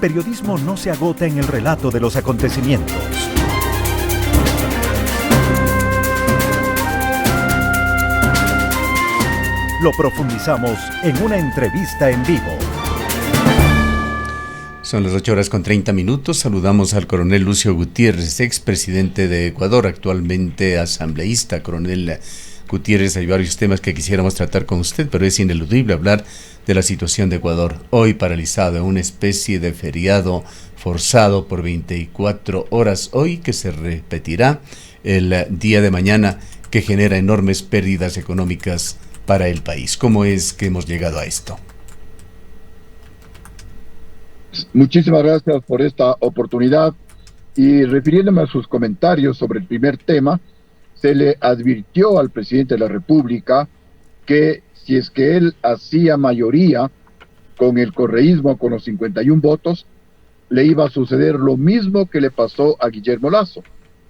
Periodismo no se agota en el relato de los acontecimientos. Lo profundizamos en una entrevista en vivo. Son las 8:30. Saludamos al coronel Lucio Gutiérrez, expresidente de Ecuador, actualmente asambleísta. Coronel Gutiérrez, hay varios temas que quisiéramos tratar con usted, pero es ineludible hablar de la situación de Ecuador, hoy paralizado en una especie de feriado forzado por 24 horas, hoy que se repetirá el día de mañana, que genera enormes pérdidas económicas para el país. ¿Cómo es que hemos llegado a esto? Muchísimas gracias por esta oportunidad, y refiriéndome a sus comentarios sobre el primer tema, se le advirtió al presidente de la República que si es que él hacía mayoría con el correísmo, con los 51 votos, le iba a suceder lo mismo que le pasó a Guillermo Lasso.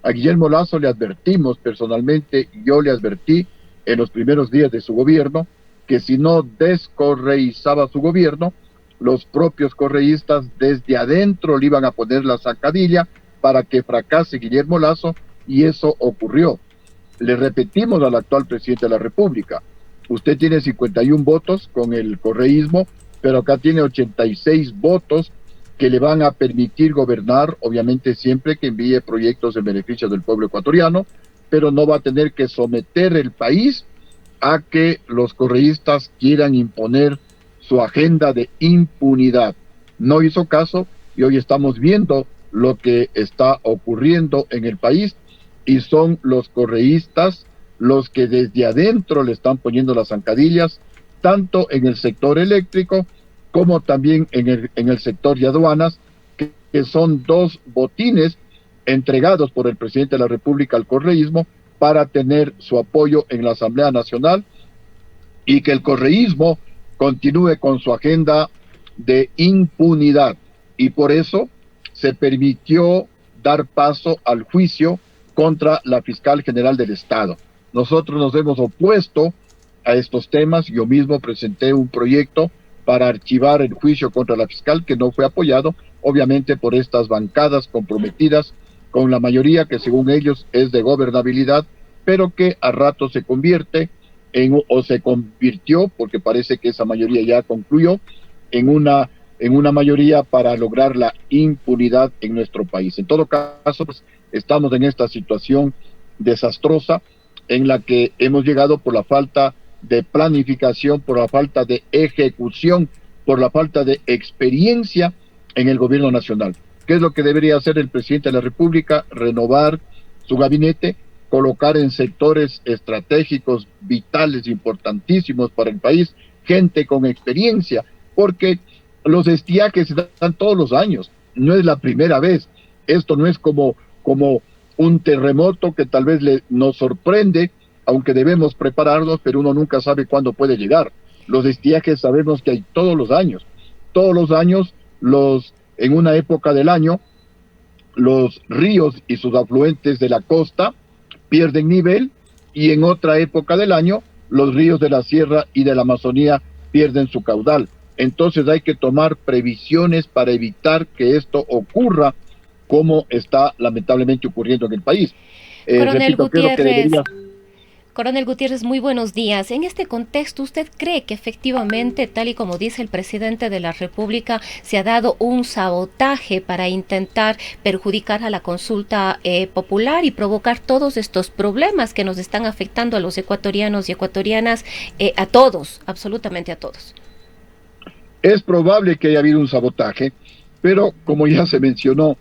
A Guillermo Lasso le advertimos personalmente, yo le advertí en los primeros días de su gobierno, que si no descorreizaba su gobierno, los propios correístas desde adentro le iban a poner la zancadilla para que fracase Guillermo Lasso, y eso ocurrió. Le repetimos al actual presidente de la República: usted tiene 51 votos con el correísmo, pero acá tiene 86 votos que le van a permitir gobernar, obviamente siempre que envíe proyectos en beneficio del pueblo ecuatoriano, pero no va a tener que someter el país a que los correístas quieran imponer su agenda de impunidad. No hizo caso, y hoy estamos viendo lo que está ocurriendo en el país, y son los correístas los que desde adentro le están poniendo las zancadillas, tanto en el sector eléctrico como también en el sector de aduanas, que son dos botines entregados por el presidente de la República al correísmo para tener su apoyo en la Asamblea Nacional, y que el correísmo continúe con su agenda de impunidad. Y por eso se permitió dar paso al juicio contra la fiscal general del Estado. Nosotros nos hemos opuesto a estos temas. Yo mismo presenté un proyecto para archivar el juicio contra la fiscal, que no fue apoyado, obviamente, por estas bancadas comprometidas con la mayoría, que según ellos es de gobernabilidad, pero que a rato se convierte o se convirtió, porque parece que esa mayoría ya concluyó, en una mayoría para lograr la impunidad en nuestro país. En todo caso, pues, estamos en esta situación desastrosa en la que hemos llegado por la falta de planificación, por la falta de ejecución, por la falta de experiencia en el gobierno nacional. ¿Qué es lo que debería hacer el presidente de la República? Renovar su gabinete, colocar en sectores estratégicos, vitales, importantísimos para el país, gente con experiencia, porque los estiajes se dan todos los años, no es la primera vez. Esto no es como un terremoto que tal vez nos sorprende, aunque debemos prepararnos, pero uno nunca sabe cuándo puede llegar. Los estiajes sabemos que hay todos los años. Todos los años, en una época del año, los ríos y sus afluentes de la costa pierden nivel, y en otra época del año, los ríos de la sierra y de la Amazonía pierden su caudal. Entonces hay que tomar previsiones para evitar que esto ocurra, como está lamentablemente ocurriendo en el país. Coronel Gutiérrez, muy buenos días. En este contexto, ¿usted cree que efectivamente, tal y como dice el presidente de la República, se ha dado un sabotaje para intentar perjudicar a la consulta popular y provocar todos estos problemas que nos están afectando a los ecuatorianos y ecuatorianas, a todos, absolutamente a todos? Es probable que haya habido un sabotaje, pero como ya se mencionó,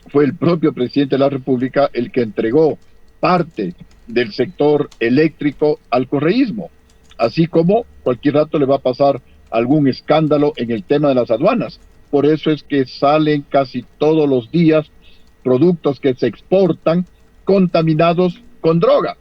fue el propio presidente de la República el que entregó parte del sector eléctrico al correísmo, así como cualquier rato le va a pasar algún escándalo en el tema de las aduanas. Por eso es que salen casi todos los días productos que se exportan contaminados con droga.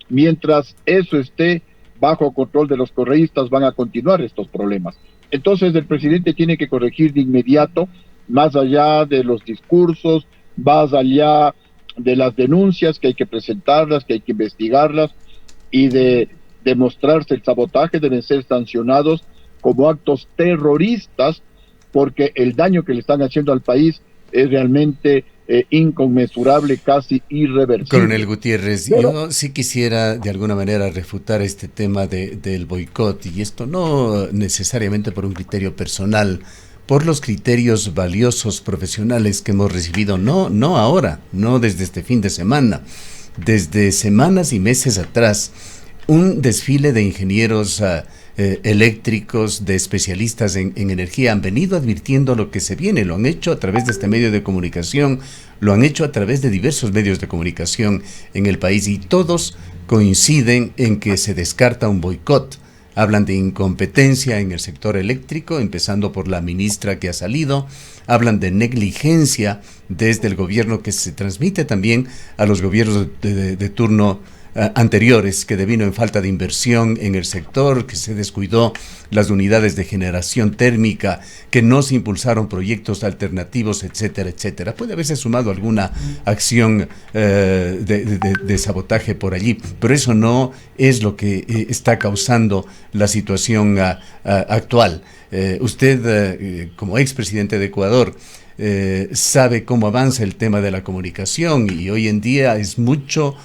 Mientras eso esté bajo control de los correístas, van a continuar estos problemas. Entonces el presidente tiene que corregir de inmediato, más allá de los discursos, más allá de las denuncias que hay que presentarlas, que hay que investigarlas, y de demostrarse el sabotaje, deben ser sancionados como actos terroristas porque el daño que le están haciendo al país es realmente inconmensurable, casi irreversible. Coronel Gutiérrez, yo sí quisiera de alguna manera refutar este tema del boicot, y esto no necesariamente por un criterio personal, por los criterios valiosos profesionales que hemos recibido, no ahora, no desde este fin de semana, desde semanas y meses atrás, un desfile de ingenieros eléctricos, de especialistas en energía, han venido advirtiendo lo que se viene, lo han hecho a través de este medio de comunicación, lo han hecho a través de diversos medios de comunicación en el país, y todos coinciden en que se descarta un boicot. Hablan de incompetencia en el sector eléctrico, empezando por la ministra que ha salido, hablan de negligencia desde el gobierno que se transmite también a los gobiernos de turno anteriores, que devino en falta de inversión en el sector, que se descuidó las unidades de generación térmica, que no se impulsaron proyectos alternativos, etcétera, etcétera. Puede haberse sumado alguna acción de sabotaje por allí, pero eso no es lo que está causando la situación actual. Usted, como expresidente de Ecuador, sabe cómo avanza el tema de la comunicación, y hoy en día es mucho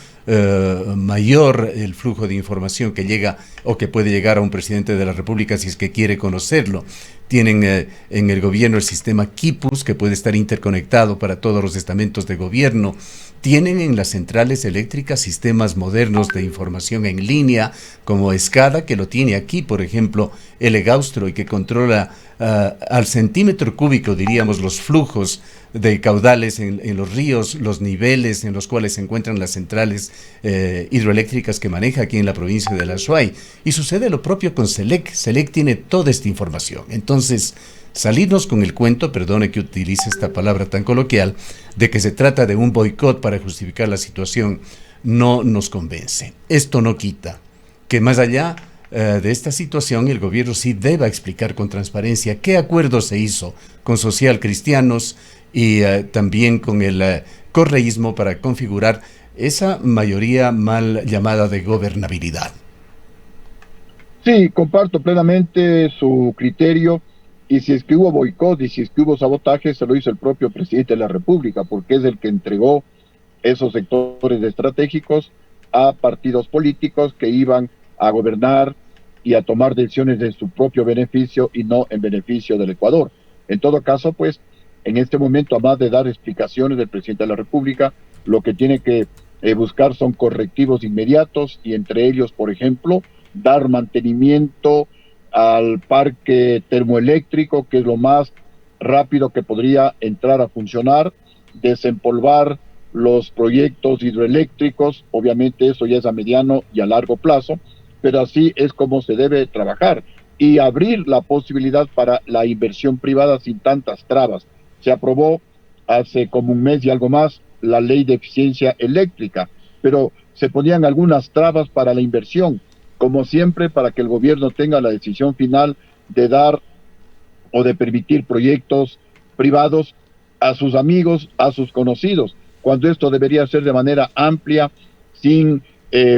mayor el flujo de información que llega o que puede llegar a un presidente de la República si es que quiere conocerlo. Tienen en el gobierno el sistema Quipus, que puede estar interconectado para todos los estamentos de gobierno. Tienen en las centrales eléctricas sistemas modernos de información en línea, como SCADA, que lo tiene aquí, por ejemplo, el Egaustro, y que controla al centímetro cúbico, diríamos, los flujos de caudales en los ríos, los niveles en los cuales se encuentran las centrales hidroeléctricas que maneja aquí en la provincia de La Azuay. Y sucede lo propio con SELEC. SELEC tiene toda esta información. Entonces, salirnos con el cuento, perdone que utilice esta palabra tan coloquial, de que se trata de un boicot para justificar la situación, no nos convence. Esto no quita que más allá de esta situación, el gobierno sí deba explicar con transparencia qué acuerdo se hizo con social cristianos y también con el correísmo para configurar esa mayoría mal llamada de gobernabilidad. Sí, comparto plenamente su criterio, y si es que hubo boicot y si es que hubo sabotaje, se lo hizo el propio presidente de la República, porque es el que entregó esos sectores estratégicos a partidos políticos que iban a gobernar y a tomar decisiones en su propio beneficio y no en beneficio del Ecuador. En todo caso, pues, en este momento, además de dar explicaciones del presidente de la República, lo que tiene que buscar son correctivos inmediatos, y entre ellos, por ejemplo, dar mantenimiento al parque termoeléctrico, que es lo más rápido que podría entrar a funcionar, desempolvar los proyectos hidroeléctricos. Obviamente eso ya es a mediano y a largo plazo, pero así es como se debe trabajar, y abrir la posibilidad para la inversión privada sin tantas trabas. Se aprobó hace como un mes y algo más la ley de eficiencia eléctrica, pero se ponían algunas trabas para la inversión, como siempre, para que el gobierno tenga la decisión final de dar o de permitir proyectos privados a sus amigos, a sus conocidos, cuando esto debería ser de manera amplia, sin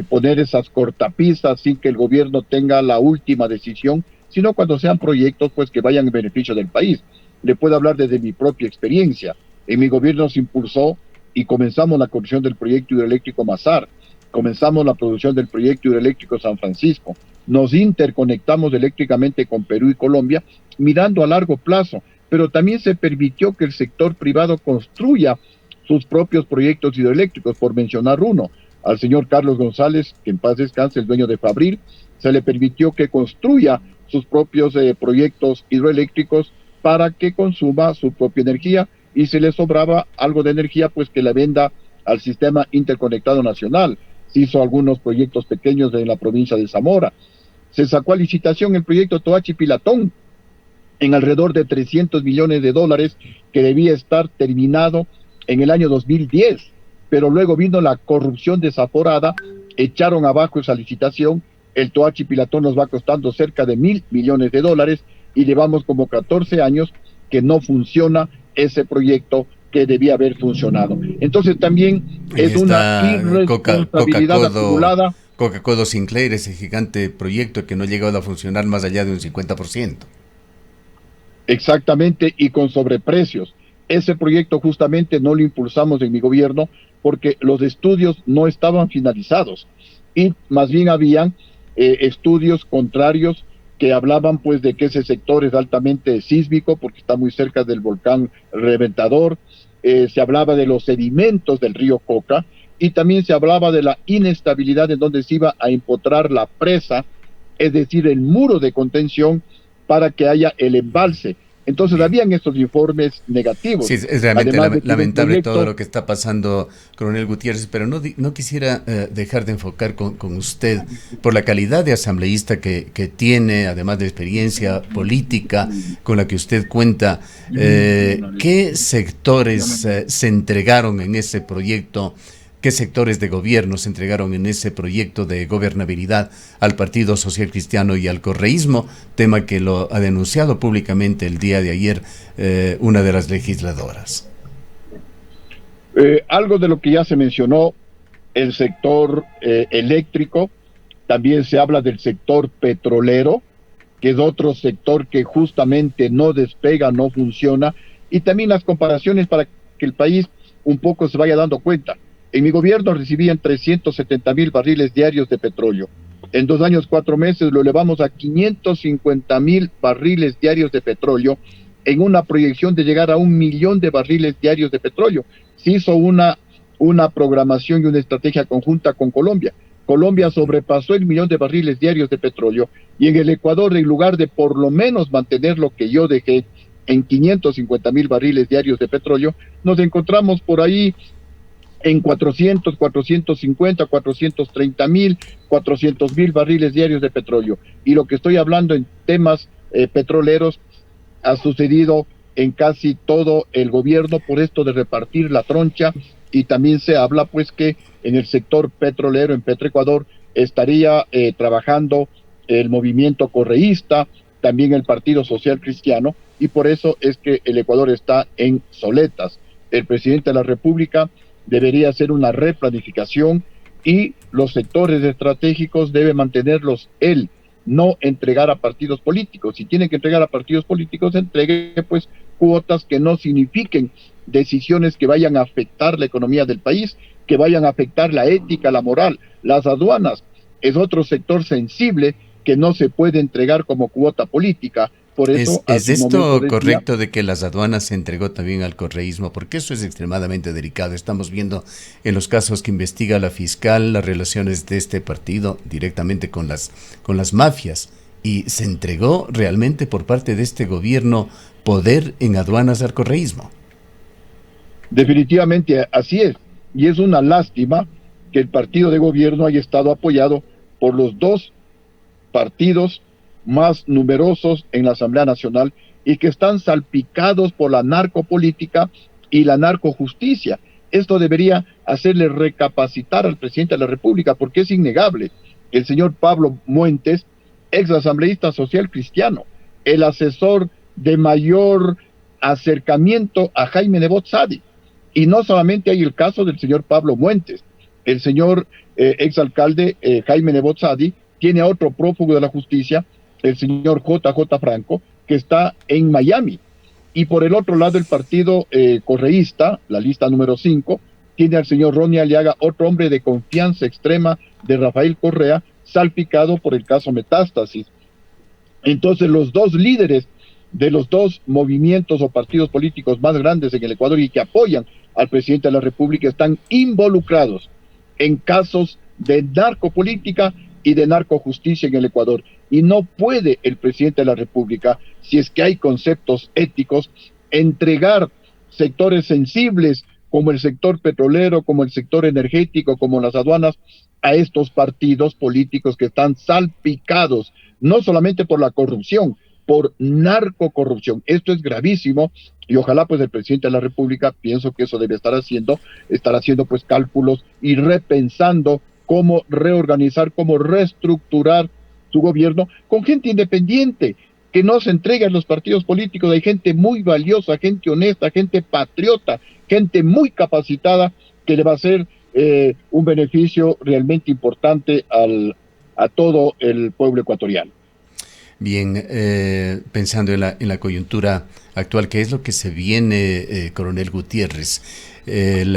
poner esas cortapisas, sin que el gobierno tenga la última decisión, sino cuando sean proyectos pues que vayan en beneficio del país. Le puedo hablar desde mi propia experiencia. En mi gobierno se impulsó y comenzamos la construcción del proyecto hidroeléctrico Mazar, comenzamos la producción del proyecto hidroeléctrico San Francisco, nos interconectamos eléctricamente con Perú y Colombia, mirando a largo plazo, pero también se permitió que el sector privado construya sus propios proyectos hidroeléctricos, por mencionar uno. Al señor Carlos González, que en paz descanse, el dueño de Fabril, se le permitió que construya sus propios proyectos hidroeléctricos para que consuma su propia energía, y si le sobraba algo de energía, pues que la venda al sistema interconectado nacional. Se hizo algunos proyectos pequeños en la provincia de Zamora. Se sacó a licitación el proyecto Toachi Pilatón en alrededor de $300 millones, que debía estar terminado en el año 2010, pero luego vino la corrupción desaforada, echaron abajo esa licitación. El Toachi Pilatón nos va costando cerca de $1.000 millones, y llevamos como 14 años que no funciona ese proyecto que debía haber funcionado. Entonces también es una irresponsabilidad acumulada. Coca-Cola Sinclair, ese gigante proyecto que no ha llegado a funcionar más allá de un 50%. Exactamente, y con sobreprecios. Ese proyecto justamente no lo impulsamos en mi gobierno porque los estudios no estaban finalizados y más bien habían estudios contrarios que hablaban pues de que ese sector es altamente sísmico porque está muy cerca del volcán Reventador. Se hablaba de los sedimentos del río Coca y también se hablaba de la inestabilidad en donde se iba a empotrar la presa, es decir, el muro de contención para que haya el embalse. Entonces Bien. habían estos informes negativos. Sí, es realmente Además de que lamentable proyecto, todo lo que está pasando, coronel Gutiérrez, pero no quisiera dejar de enfocar con usted por la calidad de asambleísta que tiene, además de experiencia política con la que usted cuenta. ¿Qué sectores se entregaron en ese proyecto? ¿Qué sectores de gobierno se entregaron en ese proyecto de gobernabilidad al Partido Social Cristiano y al correísmo? Tema que lo ha denunciado públicamente el día de ayer una de las legisladoras. Algo de lo que ya se mencionó, el sector eléctrico, también se habla del sector petrolero, que es otro sector que justamente no despega, no funciona, y también las comparaciones para que el país un poco se vaya dando cuenta. En mi gobierno recibían 370,000 barriles diarios de petróleo. En 2 años, 4 meses lo elevamos a 550,000 barriles diarios de petróleo en una proyección de llegar a 1 millón de barriles diarios de petróleo. Se hizo una programación y una estrategia conjunta con Colombia. Colombia sobrepasó el 1 millón de barriles diarios de petróleo y en el Ecuador, en lugar de por lo menos mantener lo que yo dejé en 550,000 barriles diarios de petróleo, nos encontramos por ahí en 400, 450, 430,000, 400,000 barriles diarios de petróleo. Y lo que estoy hablando en temas petroleros ha sucedido en casi todo el gobierno por esto de repartir la troncha, y también se habla pues que en el sector petrolero, en Petroecuador, estaría trabajando el movimiento correísta, también el Partido Social Cristiano, y por eso es que el Ecuador está en soletas. El presidente de la República debería hacer una replanificación y los sectores estratégicos debe mantenerlos él, no entregar a partidos políticos. Si tiene que entregar a partidos políticos, entregue pues cuotas que no signifiquen decisiones que vayan a afectar la economía del país, que vayan a afectar la ética, la moral. Las aduanas es otro sector sensible que no se puede entregar como cuota política. Por eso, ¿Es esto correcto de que las aduanas se entregó también al correísmo? Porque eso es extremadamente delicado. Estamos viendo en los casos que investiga la fiscal las relaciones de este partido directamente con las mafias. ¿Y se entregó realmente por parte de este gobierno poder en aduanas al correísmo? Definitivamente así es. Y es una lástima que el partido de gobierno haya estado apoyado por los dos partidos más numerosos en la Asamblea Nacional y que están salpicados por la narcopolítica y la narcojusticia. Esto debería hacerle recapacitar al presidente de la República, porque es innegable. El señor Pablo Muentes, ex asambleísta social cristiano, el asesor de mayor acercamiento a Jaime Nebot Sadi. Y no solamente hay el caso del señor Pablo Muentes, el señor exalcalde Jaime Nebot Sadi tiene a otro prófugo de la justicia, el señor JJ Franco, que está en Miami. Y por el otro lado, el partido correísta, la lista número 5, tiene al señor Ronnie Aliaga, otro hombre de confianza extrema de Rafael Correa, salpicado por el caso Metástasis. Entonces, los dos líderes de los dos movimientos o partidos políticos más grandes en el Ecuador y que apoyan al presidente de la República están involucrados en casos de narcopolítica y de narcojusticia en el Ecuador. Y no puede el presidente de la República, si es que hay conceptos éticos, entregar sectores sensibles como el sector petrolero, como el sector energético, como las aduanas, a estos partidos políticos que están salpicados, no solamente por la corrupción, por narcocorrupción. Esto es gravísimo y ojalá pues el presidente de la República, pienso que eso debe estar haciendo pues cálculos y repensando cómo reorganizar, cómo reestructurar su gobierno con gente independiente, que no se entregue a los partidos políticos. Hay gente muy valiosa, gente honesta, gente patriota, gente muy capacitada que le va a hacer un beneficio realmente importante a todo el pueblo ecuatoriano. Bien, pensando en la coyuntura actual, ¿qué es lo que se viene, coronel Gutiérrez? El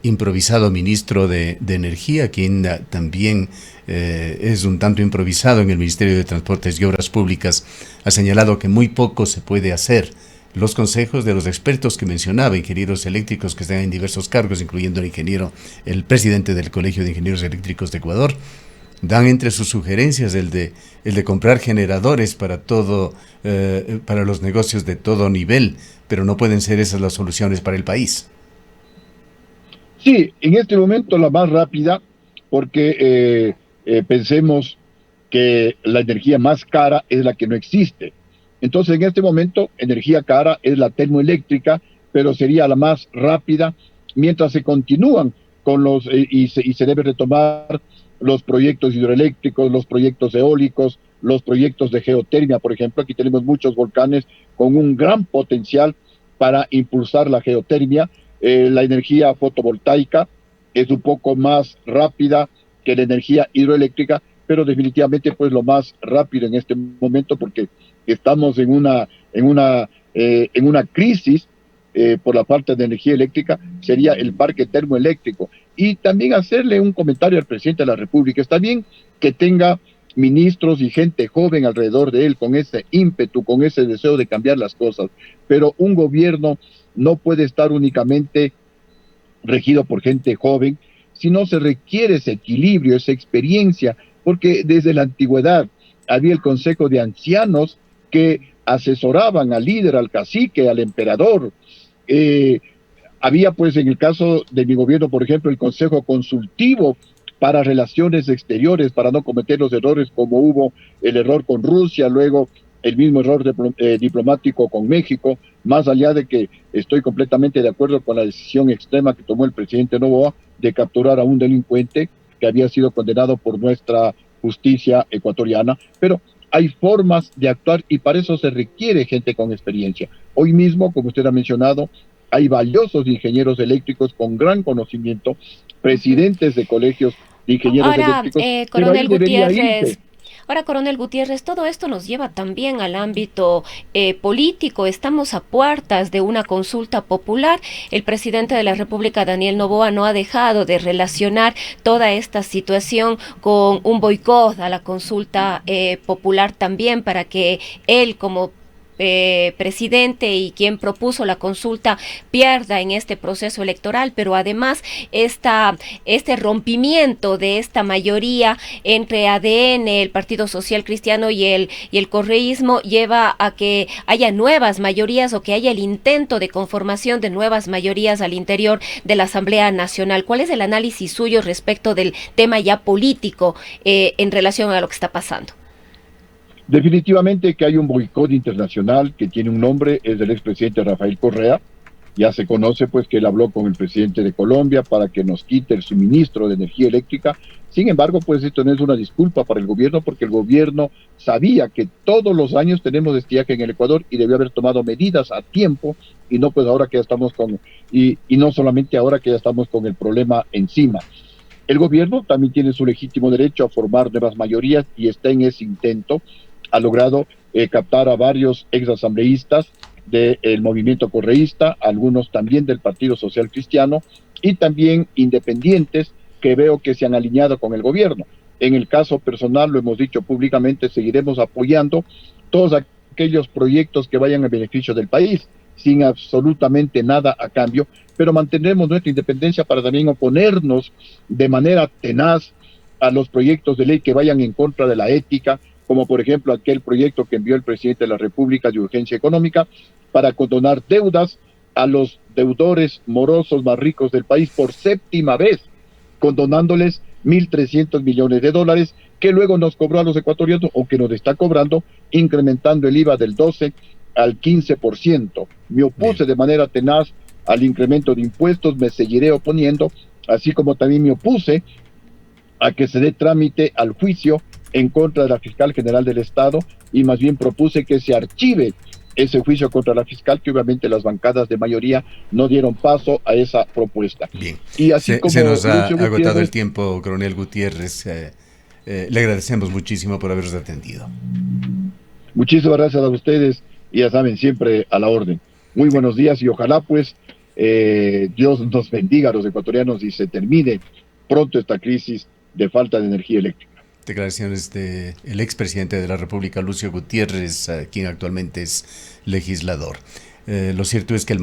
improvisado ministro de Energía, quien también es un tanto improvisado en el Ministerio de Transportes y Obras Públicas, ha señalado que muy poco se puede hacer. Los consejos de los expertos que mencionaba, ingenieros eléctricos que están en diversos cargos, incluyendo el presidente del Colegio de Ingenieros Eléctricos de Ecuador, dan entre sus sugerencias el de comprar generadores para para los negocios de todo nivel, pero no pueden ser esas las soluciones para el país. Sí, en este momento la más rápida, porque pensemos que la energía más cara es la que no existe. Entonces, en este momento, energía cara es la termoeléctrica, pero sería la más rápida, mientras se continúan con y se debe retomar los proyectos hidroeléctricos, los proyectos eólicos, los proyectos de geotermia, por ejemplo. Aquí tenemos muchos volcanes con un gran potencial para impulsar la geotermia. La energía fotovoltaica es un poco más rápida que la energía hidroeléctrica, pero definitivamente pues lo más rápido en este momento, porque estamos en una crisis por la falta de energía eléctrica, sería el parque termoeléctrico. Y también hacerle un comentario al presidente de la República. Está bien que tenga ministros y gente joven alrededor de él con ese ímpetu, con ese deseo de cambiar las cosas, pero un gobierno no puede estar únicamente regido por gente joven, sino se requiere ese equilibrio, esa experiencia, porque desde la antigüedad había el consejo de ancianos que asesoraban al líder, al cacique, al emperador. Había pues en el caso de mi gobierno, por ejemplo, el consejo consultivo para relaciones exteriores, para no cometer los errores como hubo el error con Rusia, luego el mismo error diplomático con México, más allá de que estoy completamente de acuerdo con la decisión extrema que tomó el presidente Noboa de capturar a un delincuente que había sido condenado por nuestra justicia ecuatoriana, pero hay formas de actuar y para eso se requiere gente con experiencia. Hoy mismo, como usted ha mencionado, hay valiosos ingenieros eléctricos con gran conocimiento, presidentes de colegios de ingenieros eléctricos. Coronel Gutiérrez. Ahora, coronel Gutiérrez, todo esto nos lleva también al ámbito político. Estamos a puertas de una consulta popular. El presidente de la República, Daniel Noboa, no ha dejado de relacionar toda esta situación con un boicot a la consulta popular también, para que él, como presidente y quien propuso la consulta, pierda en este proceso electoral, pero además este rompimiento de esta mayoría entre ADN, el Partido Social Cristiano y el correísmo lleva a que haya nuevas mayorías o que haya el intento de conformación de nuevas mayorías al interior de la Asamblea Nacional. ¿Cuál es el análisis suyo respecto del tema ya político en relación a lo que está pasando? Definitivamente que hay un boicot internacional que tiene un nombre, es del expresidente Rafael Correa. Ya se conoce pues que él habló con el presidente de Colombia para que nos quite el suministro de energía eléctrica. Sin embargo, pues esto no es una disculpa para el gobierno, porque el gobierno sabía que todos los años tenemos estiaje en el Ecuador y debió haber tomado medidas a tiempo, y no pues ahora que ya estamos y no solamente ahora que ya estamos con el problema encima. El gobierno también tiene su legítimo derecho a formar nuevas mayorías y está en ese intento. Ha logrado captar a varios exasambleístas del movimiento correísta, algunos también del Partido Social Cristiano y también independientes que veo que se han alineado con el gobierno. En el caso personal, lo hemos dicho públicamente, seguiremos apoyando todos aquellos proyectos que vayan en beneficio del país, sin absolutamente nada a cambio, pero mantendremos nuestra independencia para también oponernos de manera tenaz a los proyectos de ley que vayan en contra de la ética, como por ejemplo aquel proyecto que envió el presidente de la República de urgencia económica para condonar deudas a los deudores morosos más ricos del país por séptima vez, condonándoles 1.300 millones de dólares que luego nos cobró a los ecuatorianos, o que nos está cobrando, incrementando el IVA del 12 al 15%. Me opuse de manera tenaz al incremento de impuestos, me seguiré oponiendo, así como también me opuse a que se dé trámite al juicio en contra de la fiscal general del Estado, y más bien propuse que se archive ese juicio contra la fiscal, que obviamente las bancadas de mayoría no dieron paso a esa propuesta. Bien, y así se nos ha agotado el tiempo, coronel Gutiérrez. Le agradecemos muchísimo por habernos atendido. Muchísimas gracias a ustedes y ya saben, siempre a la orden. Muy buenos días y ojalá pues Dios nos bendiga a los ecuatorianos y se termine pronto esta crisis de falta de energía eléctrica. Declaraciones del expresidente de la República, Lucio Gutiérrez, quien actualmente es legislador. Lo cierto es que el